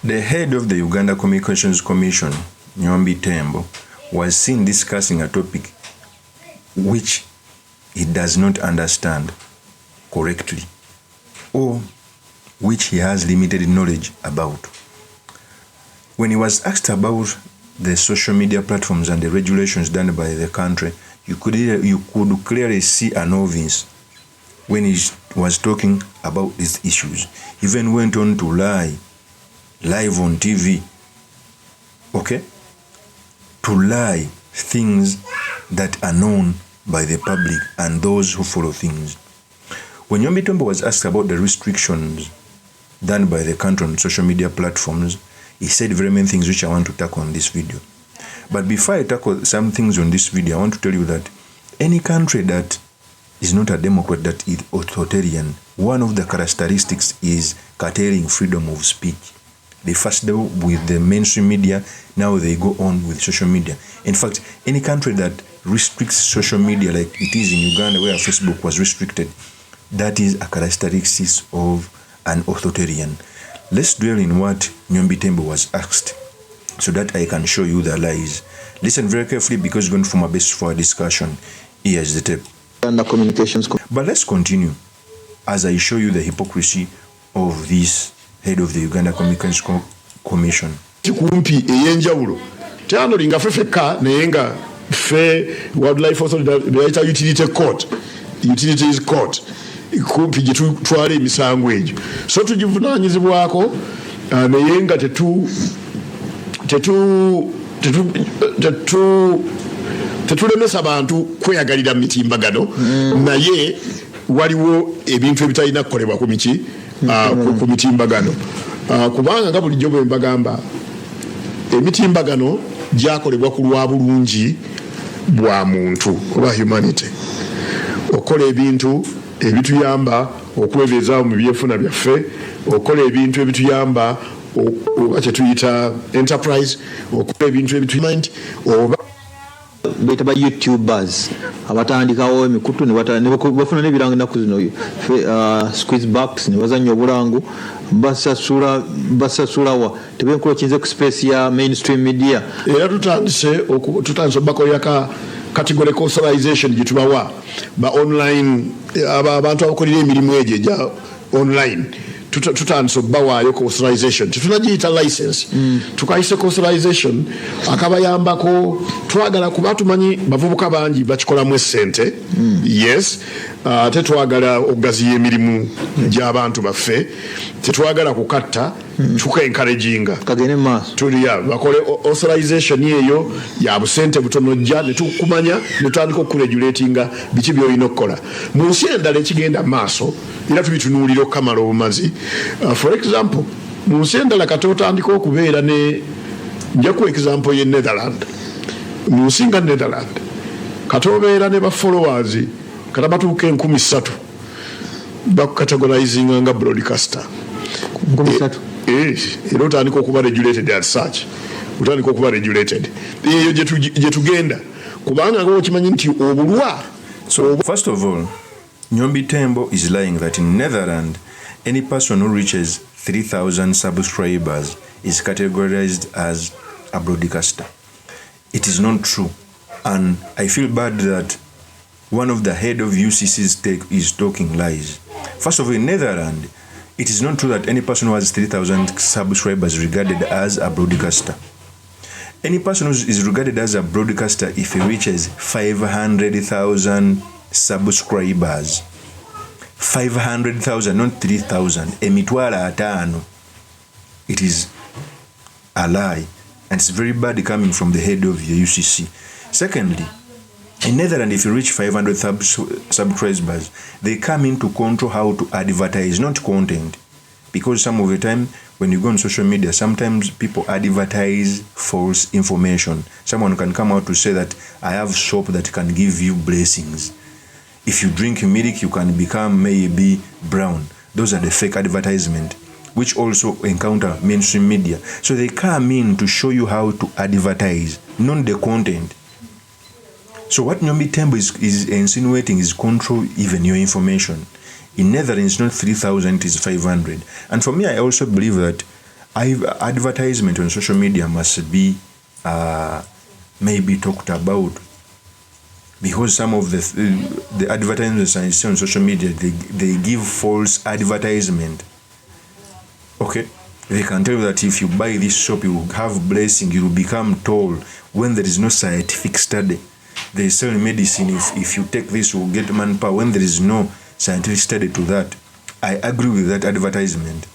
The head of the Uganda Communications Commission, NYOMBI TEMBO, was seen discussing a topic which he does not understand correctly or which he has limited knowledge about. When he was asked about the social media platforms and the regulations done by the country, you could clearly see a novice when he was talking about these issues. He even went on to lie live on TV, okay? To lie things that are known by the public and those who follow things. When NYOMBI TEMBO was asked about the restrictions done by the country on social media platforms, he said very many things which I want to tackle on this video. But before I tackle some things on this video, I want to tell you that any country that is not a democrat, that is authoritarian, one of the characteristics is curtailing freedom of speech. They first deal with the mainstream media, now they go on with social media. In fact, any country that restricts social media like it is in Uganda where Facebook was restricted, that is a characteristic of an authoritarian. Let's dwell in what NYOMBI TEMBO was asked so that I can show you the lies. Listen very carefully because it's going to form a basis for a discussion. Here's the tape. But let's continue as I show you the hypocrisy of this head of the Uganda Communications Commission. Kumpi eyenjawulo tano linga fefeka nenga fe wildlife authority the utilities court kumpi jitu twale emisango ejo so tujivunanyizibwako nenga tetulemesa abantu kweyagalira mitimbagano naye waliwo ebintu ebitalina kukolebwa ku mitimbagano kubanga nga bulijjo bwe mbagamba emitimbagano gyakolebwa ku lwa bulungi bwa muntu oba humanity okola ebintu ebituyamba okwebezaawo mu byefuna byaffe okola ebintu ebituyamba oba kyetuyita enterprise okola ebintu ebituyamba oba beta ba YouTubers abatandikawo emikutu ne bafuna n'ebirango ennaku zino squeeze backs ne bazannya obulango basasulawa tebenkola kinze ku space ya mainstream media era tutandise bakola categorical authorization gitubawa ba online abantu abakolera emirimu egyo egya online tutandise bawayo ku authorization tunagiyita license tukayise ku authorization akabayambako twagala kuba tumanyi bavubuka bangi bakikolamu essente yes tetwagala okugaziya emirimu gy'abantu baffe tetwagala kukatta tukencouraginga kagene maaso tuliya bakole authorization eyo ya busente butono jja ne tukumanya ne tutandika okuregulatinga biki by'olina okukola mu nsi endala ekigenda maaso era tubitunuulira okukamala obumazi for example mu nsi endala kati otandika okubeera ne nja ku example ye Netherland mu nsi nga Netherland kati obeera ne ba followers kati batuuka 3,000 bakucategorizinga nga broadcaster 3,000 era otandika okuba regulated as such otandika okuba regulated eyo gye tugenda kubanga nga okimanyi nti obulwa. So first of all, NYOMBI TEMBO is lying that in Netherlands any person who reaches 3,000 subscribers is categorized as a broadcaster. It is not true, and I feel bad that one of the head of UCC's take is talking lies. First of all, in Netherlands, it is not true that any person who has 3,000 subscribers is regarded as a broadcaster. Any person who is regarded as a broadcaster if he reaches 500,000 subscribers. 500,000, not 3,000. Emitwala atano. It is a lie, and it's very bad coming from the head of the UCC. Secondly, in Netherlands, if you reach 500 subscribers, they come in to control how to advertise, not content. Because some of the time, when you go on social media, sometimes people advertise false information. Someone can come out to say that I have soap that can give you blessings. If you drink milk, you can become maybe brown. Those are the fake advertisement, which also encounter mainstream media. So they come in to show you how to advertise, not the content. So what NYOMBI TEMBO is insinuating is control even your information. In Netherlands, not 3,000, it is 500. And for me, I also believe that advertisement on social media must be maybe talked about, because some of the advertisements I see on social media, they give false advertisement. Okay, they can tell you that if you buy this soap, you will have blessing, you will become tall, when there is no scientific study. They sell medicine, if you take this, you will get manpower, when there is no scientific study to that. I agree with that advertisement.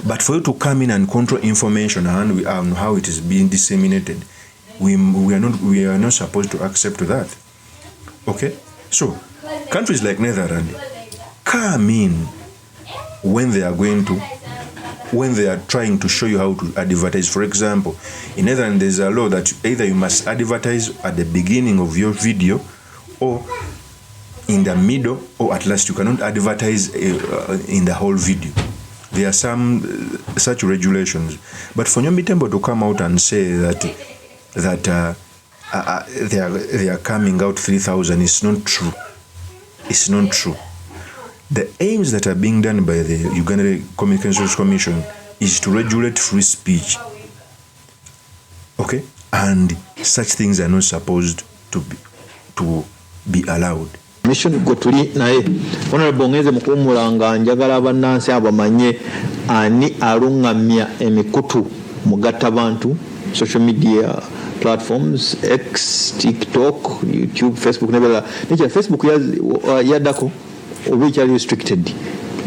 But for you to come in and control information and how it is being disseminated, we are not supposed to accept that. Okay? So, countries like Netherlands come in when they are trying to show you how to advertise. For example, in Netherlands there's a law that either you must advertise at the beginning of your video, or in the middle, or at last you cannot advertise in the whole video. There are some such regulations. But for NYOMBI TEMBO to come out and say that they are coming out 3,000 is not true. It's not true. The aims that are being done by the Uganda Communications Commission is to regulate free speech. Okay? And such things are not supposed to be allowed. Mission gwe tuli naye honorable ngeze mukuwumulanga njagala bannansi abamanye ani alungamya emikutu mugattabantu social media platforms, X, TikTok, YouTube, Facebook, nebala. Nicha Facebook yaddako oba ekyali restricted?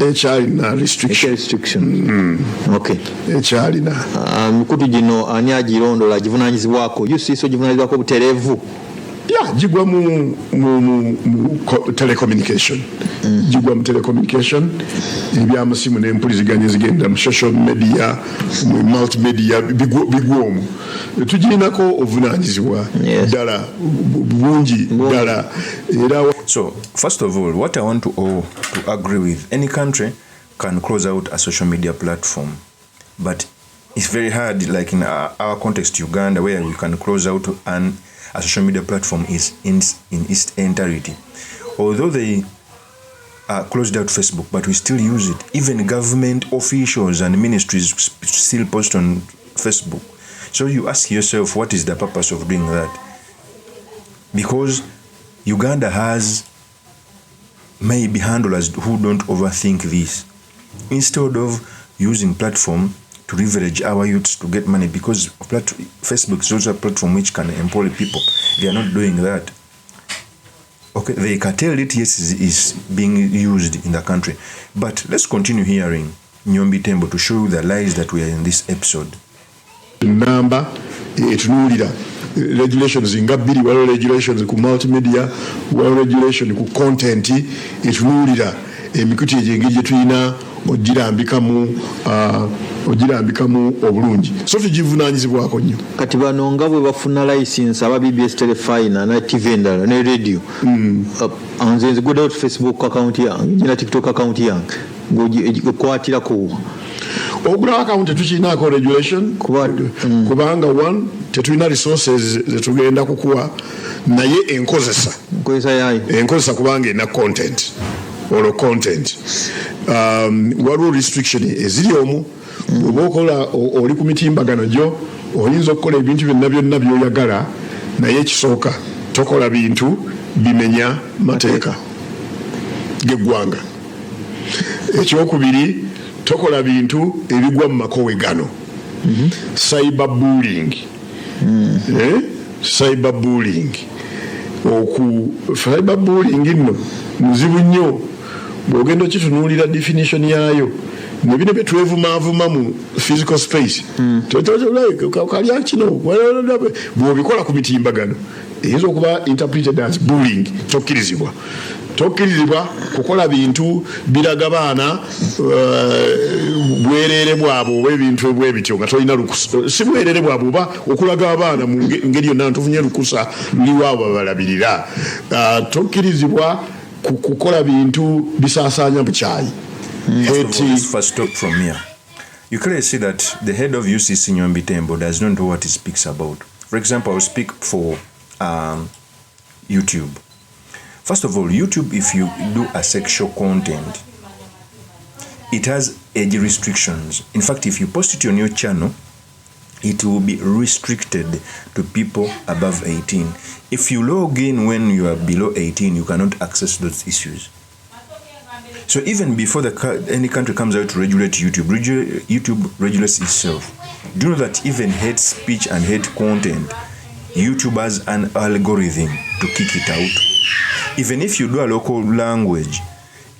Ekyalina restriction. Okay. Ekyalina. Mikutu gino ani agirondola givunaanyizibwako? UCC givunaanyizibwako butereevu? Jigwa mu telecommunication. Jigwa mu telecommunication. Ebyamasimu n'empuliziganya zigenda mu social media, mu multimedia bigwomu. Tugirinako obuvunaanyizibwa ddala bungi ddala. So, first of all, what I want to agree with, any country can close out a social media platform. But it's very hard, like in our context, Uganda, where we can close out a social media platform is in its entirety. Although they closed out Facebook, but we still use it. Even government officials and ministries still post on Facebook. So you ask yourself, what is the purpose of doing that? Because Uganda has maybe handlers who don't overthink this. Instead of using platform to leverage our youths to get money, because Facebook is also a platform which can employ people. They are not doing that. Okay, they curtailed it, yes, is being used in the country. But let's continue hearing NYOMBI TEMBO to show you the lies that we are in this episode. Number etunuulira regulations nga bbiri, waliwo regulations ku multimedia, waliwo regulation ku content, etunuulira emikutu egyo engeri gye tulina ogirambikamu obulungi. So tugivunaanyizibwako nnyo. Kati bano nga bwe bafuna license aba BBS Telefina na TV endala ne radio, nze nziguddewo Facebook account yange, nyina TikTok account yange, ng'okwatirako ogula account tetukiinaako regulation kubanga one tetulina resources zetugenda kukuwa, naye enkozesa kubanga ena content olwo content waliwo restriction eziri omu. Bw'oba okola oli ku mitimbagano gyo oyinza okukola ebintu byonna by'oyagala, naye ekisooka tokola bintu bimenya mateeka g'eggwanga. Ekyokubiri, tokola bintu ebigwa mu makowe gano. Cyberbullying. Cyberbullying nno muzibu nnyo. Bw'ogenda okitunuulira definition yaayo, ne bino bye twevumaavuma mu physical space, kalya kino bw'obikola ku mitimbagano eyinza okuba interpreted as bullying. Tokkirizibwa kukola bintu biraga baana bwereere bwabwe oba ebintu bwe bityo nga tolina lukusa. Si bwereere bwabwe oba okulaga abaana mu ngeri yonna ntufunye lukusa liwaabo babalabirira. Tokkirizibwa kukola bintu bisaasaanya bukyayi. Let's first stop from here. You clearly see that the head of UCC NYOMBI TEMBO does not know what he speaks about. For example, I'll speak for YouTube. First of all, YouTube, if you do a sexual content, it has age restrictions. In fact, if you post it on your channel, it will be restricted to people above 18. If you log in when you are below 18, you cannot access those issues. So even before any country comes out to regulate YouTube, YouTube regulates itself. Do you know that even hate speech and hate content, YouTube has an algorithm to kick it out? Even if you do a local language,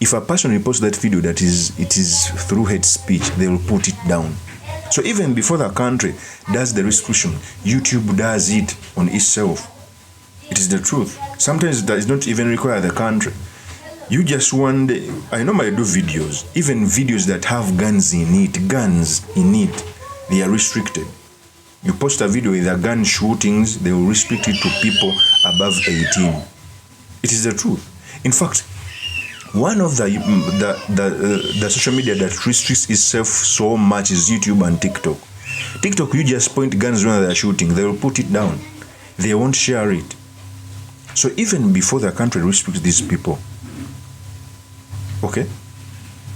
if a person reports that video that it is through hate speech, they will put it down. So even before the country does the restriction, YouTube does it on itself. It is the truth. Sometimes it does not even require the country. You just wonder, I normally do videos, even videos that have guns in it, they are restricted. You post a video with a gun shootings, they will restrict it to people above 18. It is the truth. In fact, one of the social media that restricts itself so much is YouTube and TikTok. TikTok, you just point guns when they're shooting, they will put it down. They won't share it. So even before the country restricts these people, okay,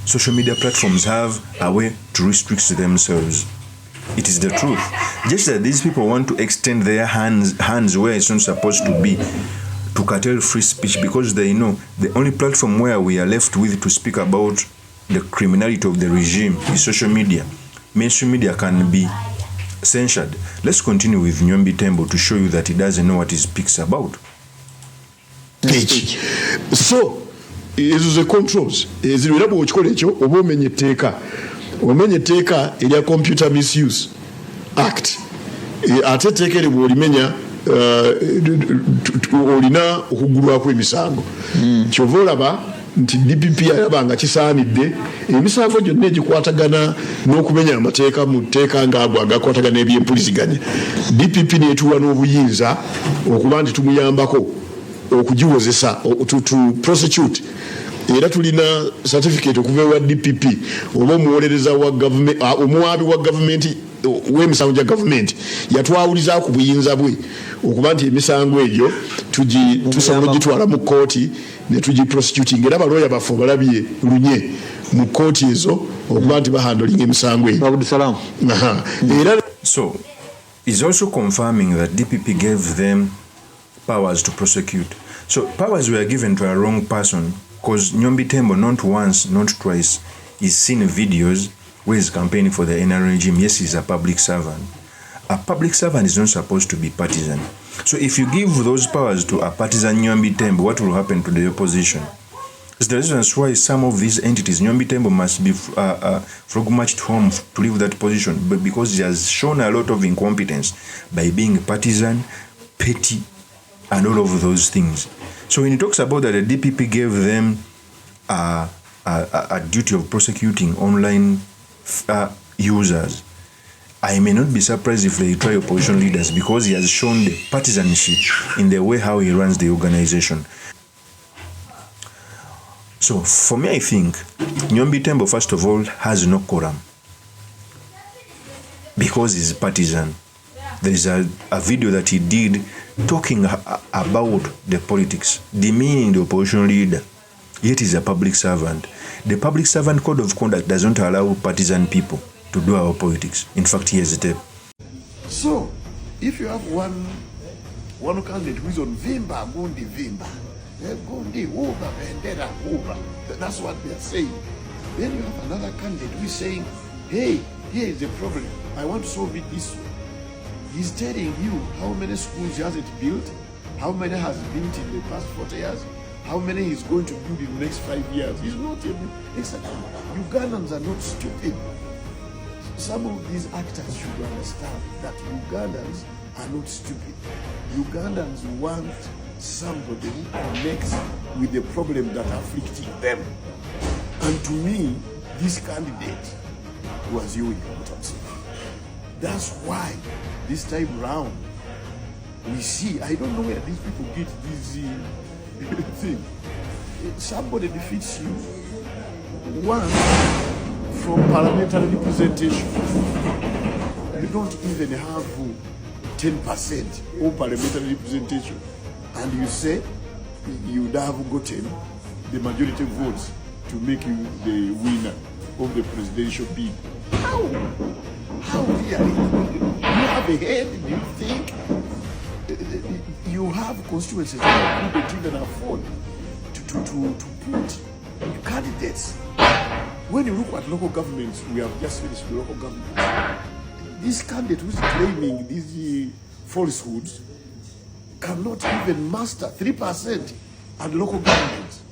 social media platforms have a way to restrict themselves. It is the truth. Just that these people want to extend their hands where it's not supposed to be, to curtail free speech, because they know the only platform where we are left with to speak about the criminality of the regime is social media. Mainstream media can be censured. Let's continue with Nyombi Tembo to show you that he doesn't know what he speaks about. So, ezo ze controls ezirira bw'okikola ekyo oba omenya etteeka erya Computer Misuse Act, ate etteeka eryo bw'olimenya olina okuggulwako emisango. Kyova olaba nti DPP alaba nga kisaanidde emisango gyonna egikwatagana n'okumenya amateeka mu tteeka ng'ago agakwatagana ebyempuliziganya, DPP neetuwa n'obuyinza okuba nti tumuyambako okugiwozesa to prosecute. Era tulina certificate okuva ewa DPP oba omuwolereza wa government, omuwaabi wa government w'emisango gya government yatwawuliza ku buyinza bwe okuba nti emisango egyo tusobola gitwala mu kooti ne tugiprosecuting. Era abalooya baffe balabye lunye mu kooti ezo okuba nti bahandolinga emisango egyo. So he's also confirming that DPP gave them powers to prosecute. So powers were given to a wrong person, because Nyombi Tembo not once, not twice, he's seen videos where he's campaigning for the NRM regime. Yes, he's a public servant. A public servant is not supposed to be partisan. So if you give those powers to a partisan Nyombi Tembo, what will happen to the opposition? It's the reasons why some of these entities, Nyombi Tembo must be frog-marched home to leave that position, but because he has shown a lot of incompetence by being partisan, petty, and all of those things. So when he talks about that, the DPP gave them a duty of prosecuting online users, I may not be surprised if they try opposition leaders, because he has shown the partisanship in the way how he runs the organization. So for me, I think Nyombi Tembo, first of all, has no quorum because he's partisan. There is a video that he did talking about the politics, demeaning the opposition leader, yet he's a public servant. The public servant code of conduct doesn't allow partisan people to do our politics. In fact, he has a tape. So, if you have one candidate who is on Vimba, Gundi, Uba, Vendetta, Uba, that's what they are saying. Then you have another candidate who is saying, hey, here is the problem, I want to solve it this way. He's telling you how many schools he hasn't built, how many has built in the past 40 years, how many he's going to build in the next 5 years. He's not even, Ugandans are not stupid. Some of these actors should understand that Ugandans are not stupid. Ugandans want somebody who connects with the problem that are afflicting them. And to me, this candidate was you in what I'm saying. That's why this time round we see, I don't know where these people get this thing. Somebody defeats you, one, from parliamentary representation. You don't even have 10% of parliamentary representation, and you say you would have gotten the majority votes to make you the winner. of the presidential bid. How really? You have a head, do you think? You have constituencies that couldn't even afford to put candidates. When you look at local governments, we have just finished the local government. This candidate who is claiming these falsehoods cannot even master 3% at local governments.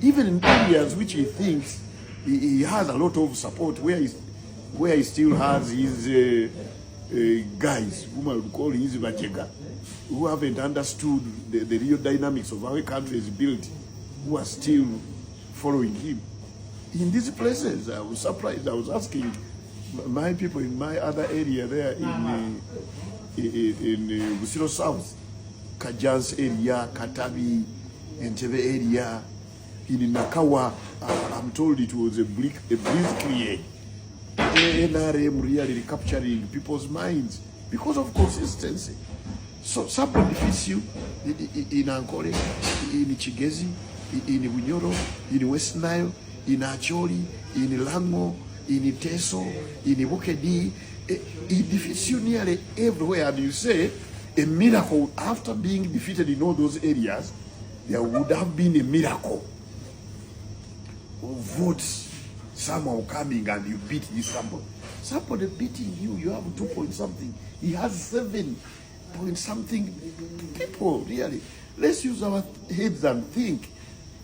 Even in areas which he thinks he has a lot of support, where he still has his guys, whom I would call his Bajega, who haven't understood the real dynamics of how a country is built, who are still following him. In these places, I was surprised. I was asking my people in my other area there in Busiro South, Kajans area, Katabi, Entebbe area, in Nakawa, I'm told it was a blitzkrieg. NRM really recapturing people's minds because of consistency. So somebody defeats you in Ankole, in Chigezi, in Bunyoro, in West Nile, in Acholi, in Lango, in Teso, in Bukedi. He defeats you nearly everywhere, and you say a miracle. After being defeated in all those areas, there would have been a miracle of votes somehow coming and you beat this somebody. Somebody beating you, you have 2 point something. He has 7 point something people, really. Let's use our heads and think.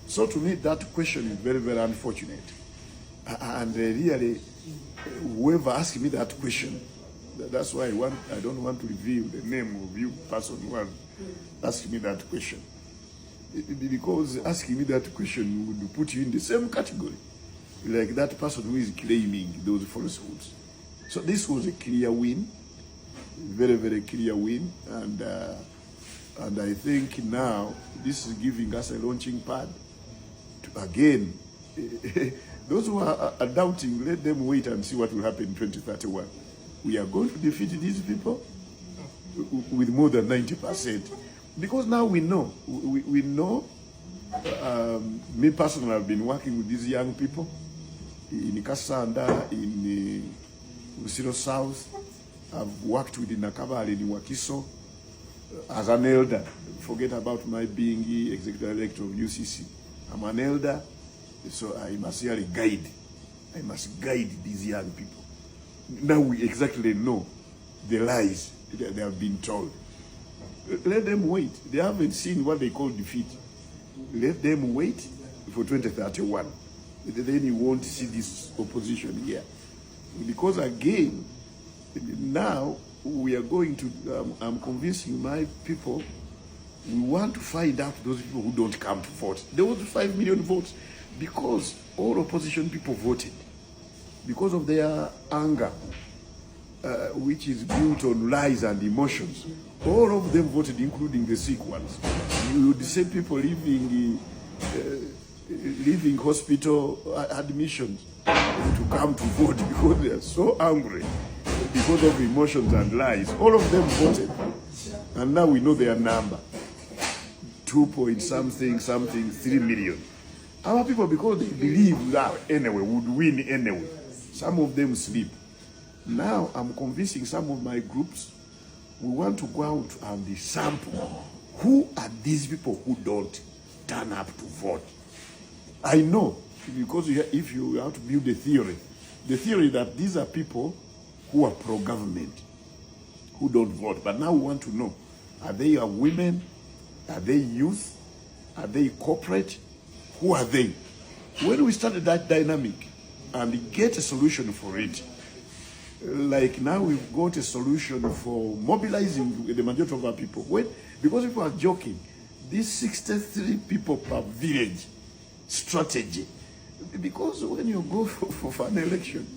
So to me, that question is very, very unfortunate. And really, whoever asked me that question, that's why I don't want to reveal the name of you person who has asked me that question. Because asking me that question would put you in the same category, like that person who is claiming those falsehoods. So this was a clear win, very, very clear win, and I think now this is giving us a launching pad to again. Those who are doubting, let them wait and see what will happen in 2031. We are going to defeat these people with more than 90%. Because now we know, we know, me personally, I've been working with these young people in Kasanda, in Busiro South. I've worked with Nakabali in Wakiso as an elder. Forget about my being the executive director of UCC. I'm an elder, so I must really guide. I must guide these young people. Now we exactly know the lies that they have been told. Let them wait. They haven't seen what they call defeat. Let them wait for 2031. Then you won't see this opposition here. Because again, now we are going to, I'm convincing my people, we want to find out those people who don't come to vote. There was 5 million votes because all opposition people voted. Because of their anger, which is built on lies and emotions. All of them voted, including the sick ones. You would see people leaving hospital admissions to come to vote because they are so angry because of emotions and lies. All of them voted. And now we know their number. 2 point something, 3 million. Our people, because they believe that anyway, would win anyway. Some of them sleep. Now I'm convincing some of my groups, we want to go out and sample who are these people who don't turn up to vote. I know, because if you have to build a theory, the theory that these are people who are pro-government, who don't vote. But now we want to know, are they women? Are they youth? Are they corporate? Who are they? When we started that dynamic and get a solution for it, like now we've got a solution for mobilizing the majority of our people. Because people are joking, these 63 people per village strategy. Because when you go for an election,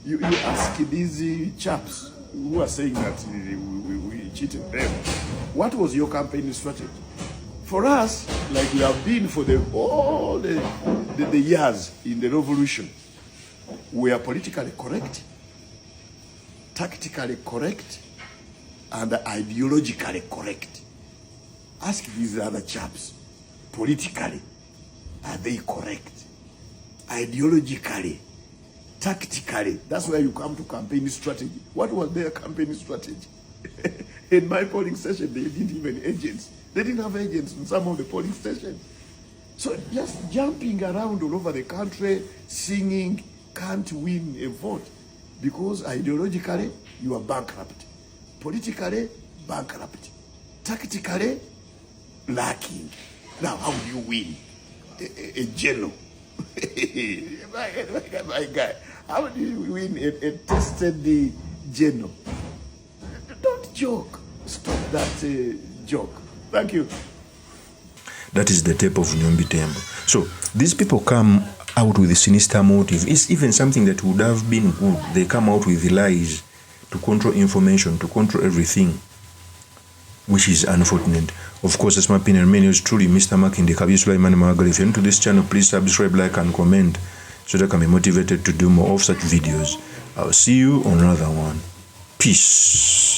you ask these chaps who are saying that we cheated them, what was your campaign strategy? For us, like we have been for all the years in the revolution, we are politically correct, tactically correct, and ideologically correct. Ask these other chaps, politically, are they correct? Ideologically, tactically. That's where you come to campaign strategy. What was their campaign strategy? In my polling station, they didn't even agents. They didn't have agents in some of the polling stations. So just jumping around all over the country, singing, can't win a vote. Because ideologically, you are bankrupt. Politically, bankrupt. Tactically, lacking. Now, how do you win? A general. my guy. How do you win a tested general? Don't joke. Stop that joke. Thank you. That is the tape of Nyombi Tembo. So these people come out with a sinister motive. It's even something that would have been good. They come out with lies to control information, to control everything, which is unfortunate. Of course, as my opinion remains truly Mr. Makinde Kabisula Imani Magali. If you're new to this channel, please subscribe, like, and comment so that I can be motivated to do more of such videos. I'll see you on another one. Peace.